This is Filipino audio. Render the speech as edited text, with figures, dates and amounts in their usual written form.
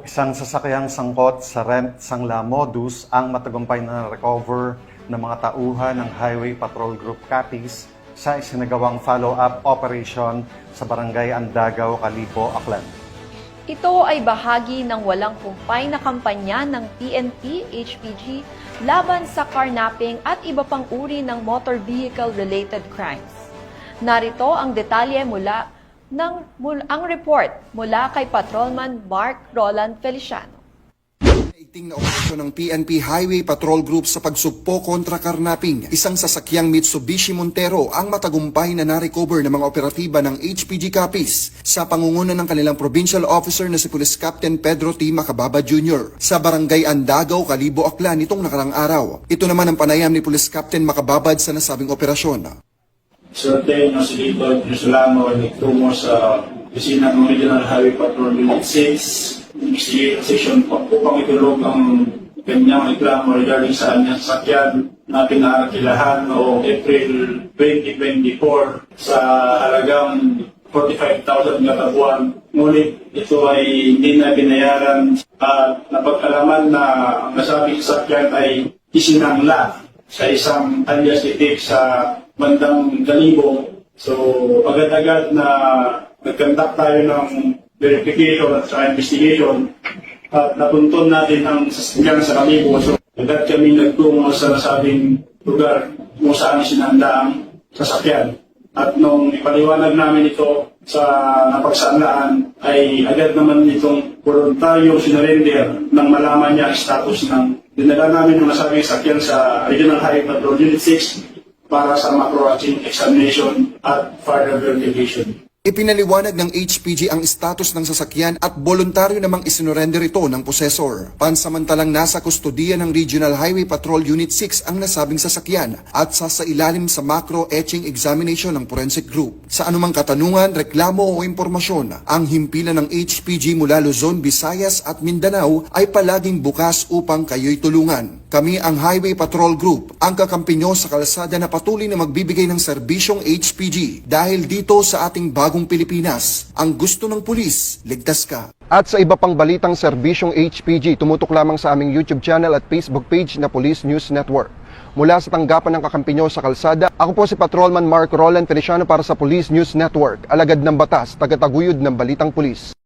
Isang sasakyang sangkot sa Rent Sangla modus ang matagumpay na recover ng mga tauhan ng Highway Patrol Group Capiz sa isinagawang follow-up operation sa Barangay Andagaw, Calibo, Aklan. Ito ay bahagi ng walang humpay na kampanya ng PNP, HPG laban sa carnapping at iba pang uri ng motor vehicle-related crimes. Narito ang detalye ang report mula kay Patrolman Mark Roland Feliciano. Iting na operasyon ng PNP Highway Patrol Group sa pagsugpo kontra karnapping. Isang sasakyang Mitsubishi Montero ang matagumpay na na-recover ng mga operatiba ng HPG Capiz sa pangunguna ng kanilang provincial officer na si Police Captain Pedro T. Macababa Jr. sa Barangay Andagaw, Calibo, Aklan nitong nakarang araw. Ito naman ang panayam ni Police Captain Macababad sa nasabing operasyon. Certain na si Dito Yusulamo ay nagtungo sa opisina ng Regional Highway Patrol Unit 6 investigation upang itulog ang kanyang reklamo regarding sa kanyang sasakyan na pinarakilahan noong April 2024 sa halagang 45,000 na buwan. Ngunit ito ay hindi na binayaran at napagkalaman na ang nasabing sasakyan ay isinangla sa isang alias itik sa bandang Calibo. So, agad-agad na nag-conduct tayo ng verification at sa investigation at natuntun natin ang sasakyan sa Calibo. So, agad kami nagtungo sa nasabing lugar kung saan isinanda ang sasakyan. At nung ipaliwanag namin ito sa napagsanlaan, ay agad naman itong voluntaryo sinurrender nang malaman niya ang status ng dinala namin ng nasabing sasakyan sa Regional Highway Patrol Unit 6 para sa macro-routine examination at further verification. Ipinaliwanag ng HPG ang status ng sasakyan at voluntaryo namang isinurrender ito ng possessor. Pansamantalang nasa kustodiya ng Regional Highway Patrol Unit 6 ang nasabing sasakyan at sasailalim sa macro-etching examination ng forensic group. Sa anumang katanungan, reklamo o impormasyon, ang himpilan ng HPG mula Luzon, Visayas at Mindanao ay palaging bukas upang kayo'y tulungan. Kami ang Highway Patrol Group, ang kakampi nyo sa kalsada na patuloy na magbibigay ng serbisyong HPG. Dahil dito sa ating bagong Pilipinas, ang gusto ng pulis, ligtas ka. At sa iba pang balitang serbisyong HPG, tumutok lamang sa aming YouTube channel at Facebook page na Police News Network. Mula sa tanggapan ng kakampi nyo sa kalsada, ako po si Patrolman Mark Roland Feliciano para sa Police News Network, alagad ng batas, tagataguyod ng balitang pulis.